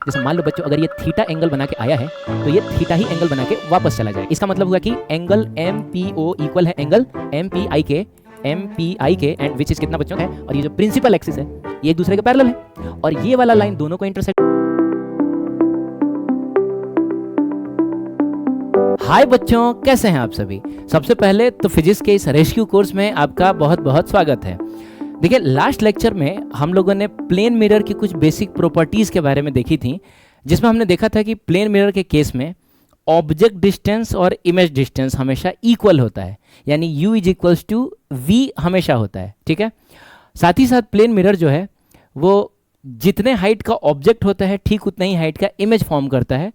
जैसे मान लो बच्चों, अगर ये थीटा एंगल बना के आया है तो ये थीटा ही एंगल बना के वापस चला जाए। इसका मतलब हुआ कि angle M P O equal है एंगल एम पी आई के एंड विच इज कितना बच्चों है, और ये जो प्रिंसिपल एक्सिस है ये एक दूसरे के पैरेलल है, और ये वाला लाइन दोनों को इंटरसेक्ट। हाय बच्चों, कैसे हैं आप सभी। सबसे पहले तो फिजिक्स के इस रेस्क्यू कोर्स में आपका बहुत बहुत स्वागत है। देखिए, लास्ट लेक्चर में हम लोगों ने प्लेन मिरर की कुछ बेसिक प्रॉपर्टीज़ के बारे में देखी थी, जिसमें हमने देखा था कि प्लेन मिरर के केस में ऑब्जेक्ट डिस्टेंस और इमेज डिस्टेंस हमेशा इक्वल होता है, यानी u is equals to V हमेशा होता है। ठीक है, साथ ही साथ प्लेन मिरर जो है वो जितने हाइट का ऑब्जेक्ट होता है ठीक उतना ही हाइट का इमेज फॉर्म करता है।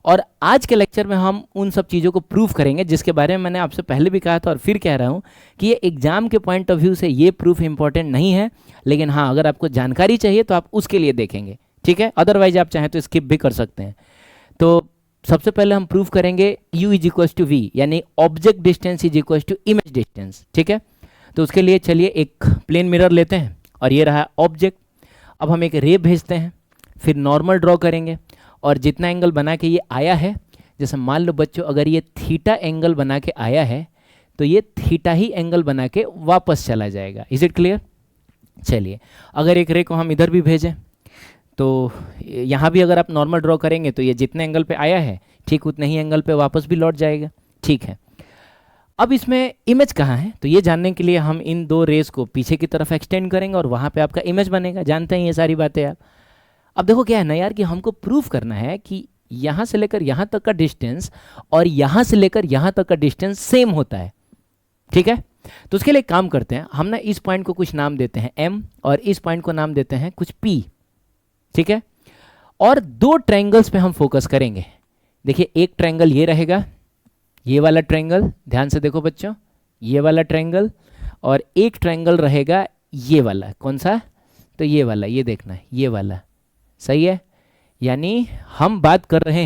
और आज के लेक्चर में हम उन सब चीज़ों को प्रूव करेंगे जिसके बारे में मैंने आपसे पहले भी कहा था और फिर कह रहा हूँ कि ये एग्जाम के पॉइंट ऑफ व्यू से ये प्रूफ इंपॉर्टेंट नहीं है, लेकिन हाँ, अगर आपको जानकारी चाहिए तो आप उसके लिए देखेंगे। ठीक है, अदरवाइज आप चाहें तो स्किप भी कर सकते हैं। तो सबसे पहले हम प्रूव करेंगे u is equals to V, यानी object distance is equals to image distance. ठीक है, तो उसके लिए चलिए एक प्लेन मिरर लेते हैं और ये रहा ऑब्जेक्ट। अब हम एक रे भेजते हैं, फिर नॉर्मल ड्रॉ करेंगे और जितना एंगल बना के ये आया है, जैसे मान लो बच्चों अगर ये थीटा एंगल बना के आया है तो ये थीटा ही एंगल बना के वापस चला जाएगा। Is it clear. चलिए, अगर एक रे को हम इधर भी भेजें तो यहाँ भी अगर आप नॉर्मल ड्रॉ करेंगे तो ये जितने एंगल पे आया है ठीक उतने ही एंगल पे वापस भी लौट जाएगा। ठीक है, अब इसमें इमेज कहाँ है, तो ये जानने के लिए हम इन दो रेस को पीछे की तरफ एक्सटेंड करेंगे और वहाँ पे आपका इमेज बनेगा। जानते हैं ये सारी बातें आप। अब देखो क्या है ना यार, कि हमको प्रूफ करना है कि यहाँ से लेकर यहाँ तक का डिस्टेंस और यहाँ से लेकर यहाँ तक का डिस्टेंस सेम होता है। ठीक है, तो उसके लिए काम करते हैं, हम ना इस पॉइंट को कुछ नाम देते हैं m और इस पॉइंट को नाम देते हैं कुछ p। ठीक है, और दो ट्रायंगल्स पे हम फोकस करेंगे। देखिए, एक ट्रायंगल ये रहेगा, ये वाला ट्रायंगल, ध्यान से देखो बच्चों, ये वाला ट्रायंगल, और एक ट्रायंगल रहेगा ये वाला। कौन सा, तो ये वाला, ये देखना है, ये वाला। सही है, यानी हम बात कर रहे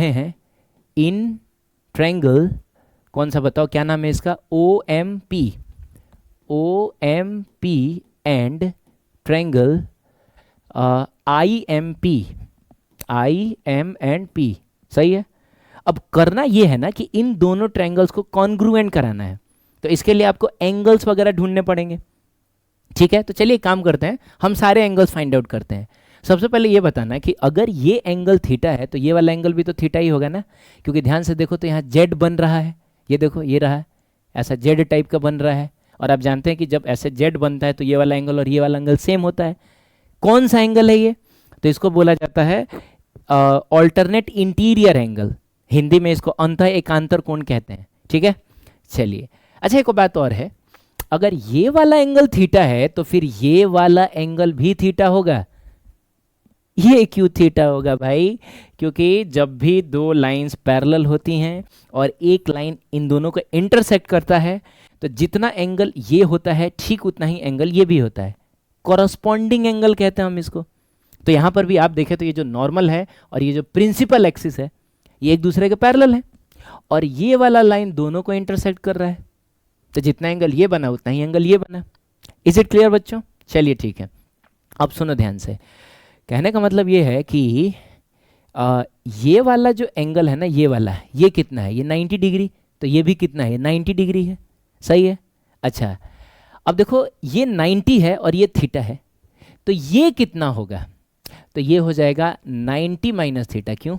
हैं इन ट्रायंगल, कौन सा बताओ, क्या नाम है इसका, OMP and triangle IM and P। सही है, अब करना ये है ना कि इन दोनों ट्रायंगल्स को कॉन्ग्रुएंट कराना है, तो इसके लिए आपको एंगल्स वगैरह ढूंढने पड़ेंगे। ठीक है, तो चलिए काम करते हैं, हम सारे एंगल्स फाइंड आउट करते हैं। सबसे पहले ये बताना है कि अगर ये एंगल थीटा है तो ये वाला एंगल भी तो थीटा ही होगा ना, क्योंकि ध्यान से देखो तो यहाँ जेड बन रहा है, ये देखो ये रहा, ऐसा जेड टाइप का बन रहा है। और आप जानते हैं कि जब ऐसे जेड बनता है तो ये वाला एंगल और ये वाला एंगल सेम होता है। कौन सा एंगल है ये, तो इसको बोला जाता है ऑल्टरनेट इंटीरियर एंगल, हिंदी में इसको अंतः एकांतर कोण कहते हैं। ठीक है, चलिए, अच्छा एक बात और है, अगर ये वाला एंगल थीटा है तो फिर ये वाला एंगल भी थीटा होगा। ये क्यों थीटा होगा भाई, क्योंकि जब भी दो लाइंस पैरेलल होती हैं और एक लाइन इन दोनों को इंटरसेक्ट करता है तो जितना एंगल ये होता है ठीक उतना ही एंगल ये भी होता है। कॉरस्पॉन्डिंग एंगल कहते हैं हम इसको। तो यहाँ पर भी आप देखें तो ये जो नॉर्मल है और ये जो प्रिंसिपल एक्सिस है ये एक दूसरे के पैरेलल है, और ये वाला लाइन दोनों को इंटरसेक्ट कर रहा है, तो जितना एंगल ये बना उतना ही एंगल ये बना। इज इट क्लियर बच्चों। चलिए ठीक है, अब सुनो ध्यान से, कहने का मतलब ये है कि ये वाला जो एंगल है ना, ये वाला, ये कितना है, ये 90 डिग्री, तो ये भी कितना है, 90 डिग्री है। सही है, अच्छा अब देखो ये 90 है और ये थीटा है, तो ये कितना होगा, तो ये हो जाएगा 90 माइनस थीटा। क्यों,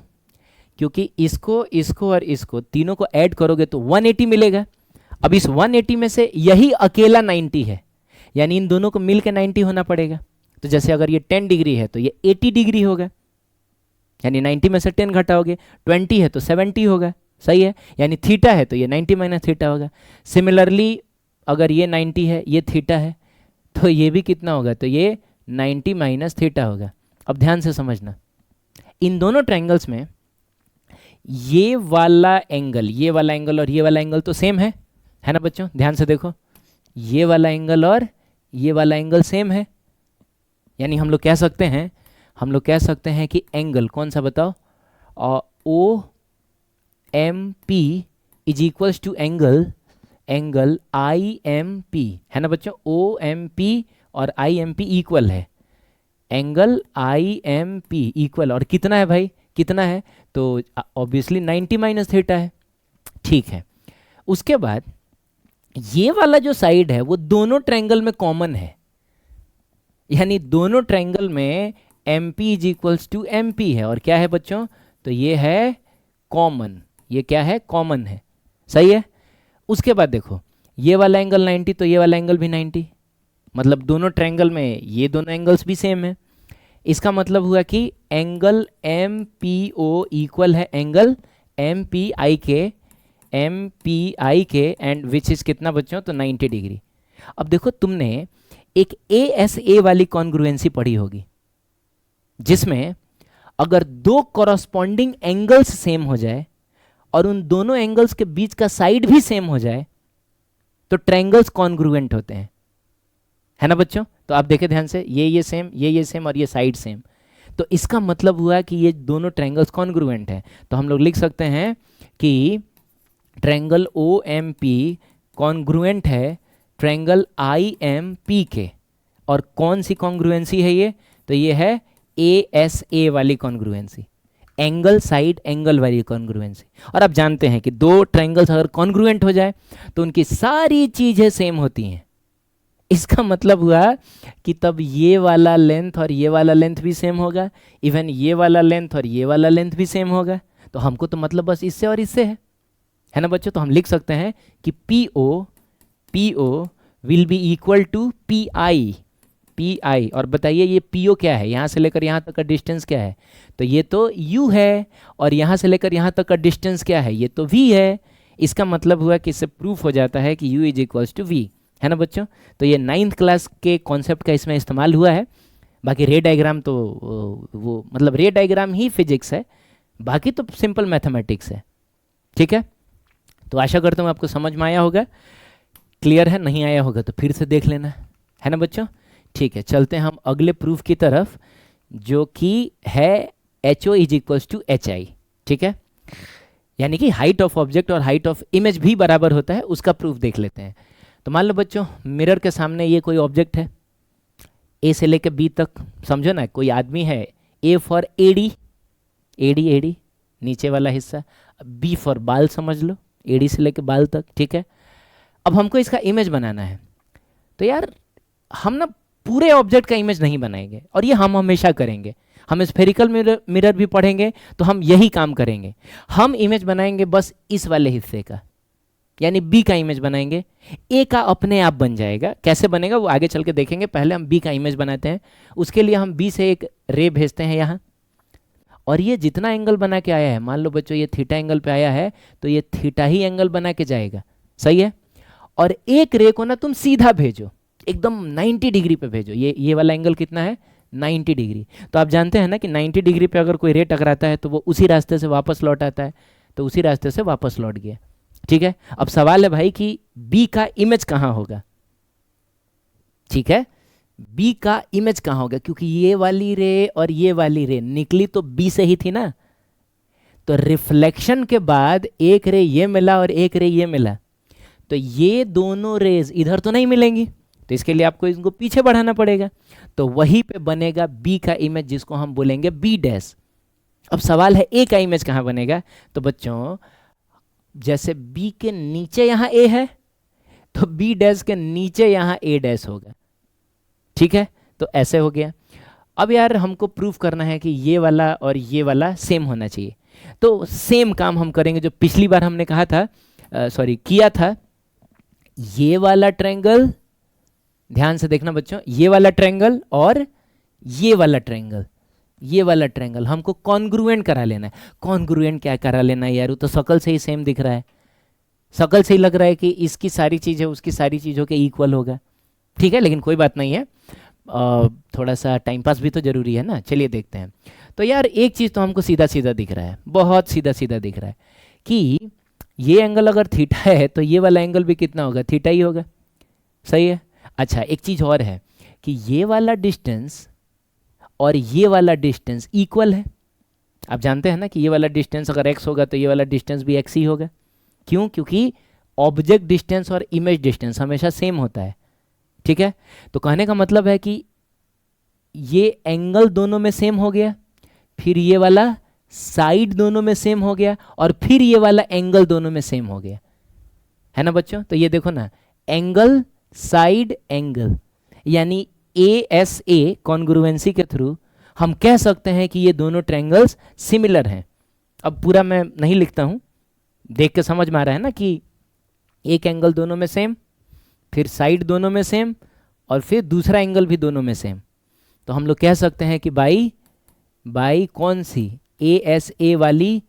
क्योंकि इसको और इसको तीनों को ऐड करोगे तो 180 मिलेगा। अब इस 180 में से यही अकेला 90 है, यानी इन दोनों को मिल के 90 होना पड़ेगा। तो जैसे अगर ये 10 डिग्री है तो ये 80 डिग्री होगा, यानी 90 में से 10 घटाओगे, 20 है तो 70 होगा। सही है, यानी थीटा है तो ये 90 माइनस थीटा होगा। सिमिलरली अगर ये 90 है, ये थीटा है, तो ये भी कितना होगा, तो ये 90 माइनस थीटा होगा। अब ध्यान से समझना, इन दोनों ट्रायंगल्स में ये वाला एंगल और ये वाला एंगल तो सेम है ना बच्चों, ध्यान से देखो, ये वाला एंगल और ये वाला एंगल सेम है, यानी हम लोग कह सकते हैं कि एंगल कौन सा बताओ, OMP is equals to angle IMP, है ना बच्चों। OMP और IMP इक्वल है, angle I M P equal, और कितना है भाई, कितना है, तो ऑब्वियसली 90 माइनस थीटा है। ठीक है, उसके बाद ये वाला जो साइड है वो दोनों ट्रायंगल में कॉमन है, यानी दोनों ट्रायंगल में M P is equals to M P है, और क्या है बच्चों, तो ये है कॉमन, ये क्या है, कॉमन है, सही है। उसके बाद देखो ये वाला एंगल 90 तो ये वाला एंगल भी 90, मतलब दोनों ट्रायंगल में ये दोनों एंगल्स भी सेम है। इसका मतलब हुआ कि angle M P O equal है एंगल एम पी आई के एंड विच इज कितना बच्चों, तो 90 डिग्री। अब देखो तुमने एक ए एस ए वाली कॉन्ग्रुएंसी पढ़ी होगी, जिसमें अगर दो कॉरस्पॉन्डिंग एंगल्स सेम हो जाए और उन दोनों एंगल्स के बीच का साइड भी सेम हो जाए तो ट्रायंगल्स कॉन्ग्रुएंट होते हैं, है ना बच्चों। तो आप देखें ध्यान से, ये सेम, ये सेम और ये साइड सेम, तो इसका मतलब हुआ कि ये दोनों ट्रायंगल्स कॉन्ग्रुएंट हैं। तो हम लोग लिख सकते हैं कि triangle O M P congruent है ट्रायंगल आई एम पी के। और कौन सी कॉन्ग्रुएंसी है ये, तो ये है ए एस ए वाली कॉन्ग्रुएंसी, एंगल साइड एंगल वाली कॉन्ग्रुएंसी। और आप जानते हैं कि दो ट्रायंगल्स अगर कॉन्ग्रुएंट हो जाए तो उनकी सारी चीजें सेम होती हैं। इसका मतलब हुआ कि तब ये वाला लेंथ और ये वाला लेंथ भी सेम होगा, इवन ये वाला लेंथ और ये वाला लेंथ भी सेम होगा। तो हमको तो मतलब बस इससे और इससे है ना बच्चों। तो हम लिख सकते हैं कि P O will be equal to P I. और बताइए ये पी ओ क्या है, यहाँ से लेकर यहाँ तक का डिस्टेंस क्या है, तो ये तो u है, और यहाँ से लेकर यहाँ तक का डिस्टेंस क्या है, ये तो v है। इसका मतलब हुआ कि इससे प्रूफ हो जाता है कि u is equals to v, है ना बच्चों। तो ये 9th क्लास के कॉन्सेप्ट का इसमें इस्तेमाल हुआ है। बाकी रे डायग्राम तो वो मतलब रे डायग्राम ही फिजिक्स है, बाकी तो सिंपल मैथमेटिक्स है, ठीक है। तो आशा करता हूँ आपको समझ में आया होगा, क्लियर है, नहीं आया होगा तो फिर से देख लेना, है ना बच्चों। ठीक है, चलते हैं हम अगले प्रूफ की तरफ, जो कि है H O is equals to H I, ठीक है। यानी कि हाइट ऑफ ऑब्जेक्ट और हाइट ऑफ इमेज भी बराबर होता है, उसका प्रूफ देख लेते हैं। तो मान लो बच्चों मिरर के सामने ये कोई ऑब्जेक्ट है, ए से लेकर बी तक, समझो ना कोई आदमी है, ए फॉर एडी, एडी नीचे वाला हिस्सा, बी फॉर बाल समझ लो, एडी से लेकर बाल तक, ठीक है। अब हमको इसका इमेज बनाना है, तो यार हम ना पूरे ऑब्जेक्ट का इमेज नहीं बनाएंगे, और ये हम हमेशा करेंगे। हम स्फेरिकल मिरर भी पढ़ेंगे तो हम यही काम करेंगे। हम इमेज बनाएंगे बस इस वाले हिस्से का, यानी बी का इमेज बनाएंगे, ए का अपने आप बन जाएगा। कैसे बनेगा वो आगे चल के देखेंगे, पहले हम बी का इमेज बनाते हैं। उसके लिए हम बी से एक रे भेजते हैं यहाँ, और ये जितना एंगल बना के आया है, मान लो बच्चों ये थीटा एंगल पे आया है, तो ये थीटा ही एंगल बना के जाएगा, सही है। और एक रे को ना तुम सीधा भेजो, एकदम 90 डिग्री पे भेजो। ये वाला एंगल कितना है, 90 डिग्री। तो आप जानते हैं ना कि 90 डिग्री पे अगर कोई रे टकराता है तो वो उसी रास्ते से वापस लौट आता है, तो उसी रास्ते से वापस लौट गया, ठीक है। अब सवाल है भाई कि बी का इमेज कहाँ होगा, ठीक है, बी का इमेज कहाँ होगा, क्योंकि ये वाली रे और ये वाली रे निकली तो बी से ही थी ना। तो रिफ्लेक्शन के बाद एक रे ये मिला और एक रे ये मिला, तो ये दोनों रेज इधर तो नहीं मिलेंगी, तो इसके लिए आपको इनको पीछे बढ़ाना पड़ेगा। तो वहीं पे बनेगा बी का इमेज, जिसको हम बोलेंगे बी डैश। अब सवाल है ए का इमेज कहाँ बनेगा, तो बच्चों जैसे बी के नीचे यहाँ ए है, तो बी डैश के नीचे यहाँ ए डैश होगा, ठीक है। तो ऐसे हो गया। अब यार हमको प्रूफ करना है कि ये वाला और ये वाला सेम होना चाहिए। तो सेम काम हम करेंगे जो पिछली बार हमने कहा था, किया था। ये वाला ट्रायंगल, ध्यान से देखना बच्चों, ये वाला ट्रायंगल और ये वाला ट्रायंगल, ये वाला ट्रायंगल हमको कॉन्ग्रुएंट करा लेना है। कॉन्ग्रुएंट क्या करा लेना है यार, वो तो शक्ल से ही सेम दिख रहा है, शक्ल से ही लग रहा है कि इसकी सारी चीज़ें उसकी सारी चीज़ों के इक्वल होगा, ठीक है। लेकिन कोई बात नहीं है, थोड़ा सा टाइम पास भी तो जरूरी है ना। चलिए देखते हैं। तो यार एक चीज़ तो हमको सीधा सीधा दिख रहा है, बहुत सीधा सीधा दिख रहा है कि ये एंगल अगर थीटा है तो ये वाला एंगल भी कितना होगा, थीटा ही होगा, सही है। अच्छा एक चीज़ और है कि ये वाला डिस्टेंस और ये वाला डिस्टेंस इक्वल है। आप जानते हैं ना कि ये वाला डिस्टेंस अगर x होगा तो ये वाला डिस्टेंस भी x ही होगा। क्यों, क्योंकि ऑब्जेक्ट डिस्टेंस और इमेज डिस्टेंस हमेशा सेम होता है, ठीक है। तो कहने का मतलब है कि ये एंगल दोनों में सेम हो गया, फिर ये वाला साइड दोनों में सेम हो गया, और फिर ये वाला एंगल दोनों में सेम हो गया, है ना बच्चों। तो ये देखो ना, एंगल साइड एंगल, यानी ASA कॉन्ग्रुएंसी के थ्रू हम कह सकते हैं कि ये दोनों ट्रायंगल्स सिमिलर हैं। अब पूरा मैं नहीं लिखता हूँ, देख के समझ में आ रहा है ना कि एक एंगल दोनों में सेम, फिर साइड दोनों में सेम, और फिर दूसरा एंगल भी दोनों में सेम। तो हम लोग कह सकते हैं कि बाई कौन सी, ASA वाली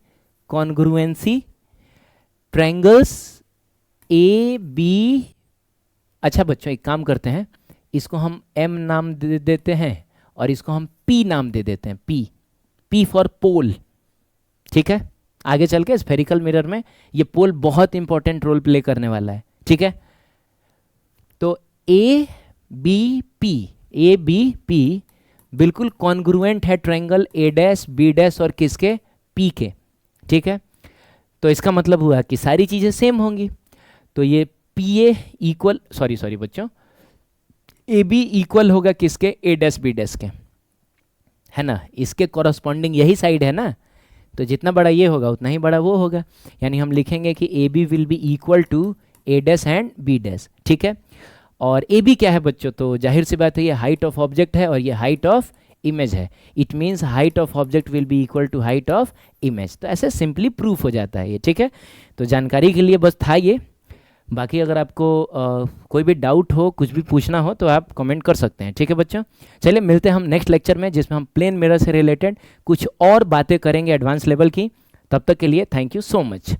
कॉन्ग्रुएंसी ट्रायंगल्स AB। अच्छा बच्चों, एक काम करते हैं, इसको हम M नाम दे देते हैं और इसको हम P नाम दे देते हैं, P फॉर पोल, ठीक है। आगे चल के स्फेरिकल मिरर में ये पोल बहुत इंपॉर्टेंट रोल प्ले करने वाला है, ठीक है। तो ABP बिल्कुल कॉन्ग्रुएंट है ट्रायंगल A', B' और किसके, P के, ठीक है। तो इसका मतलब हुआ कि सारी चीज़ें सेम होंगी। तो ये PA इक्वल, सॉरी बच्चों, AB इक्वल होगा किसके, A', B' के, है ना। इसके कॉरस्पॉन्डिंग यही साइड है ना, तो जितना बड़ा ये होगा उतना ही बड़ा वो होगा, यानी हम लिखेंगे कि AB will be equal to A' and B', ठीक है। और AB क्या है बच्चों, तो जाहिर सी बात है ये हाइट ऑफ ऑब्जेक्ट है और ये हाइट ऑफ इमेज है। It means height of object will be equal to height of image. तो ऐसे सिंपली प्रूफ हो जाता है ये, ठीक है। तो जानकारी के लिए बस था ये। बाकी अगर आपको कोई भी डाउट हो, कुछ भी पूछना हो, तो आप कमेंट कर सकते हैं, ठीक है बच्चों। चलिए मिलते हैं हम नेक्स्ट लेक्चर में, जिसमें हम प्लेन मिरर से रिलेटेड कुछ और बातें करेंगे एडवांस लेवल की। तब तक के लिए थैंक यू सो मच।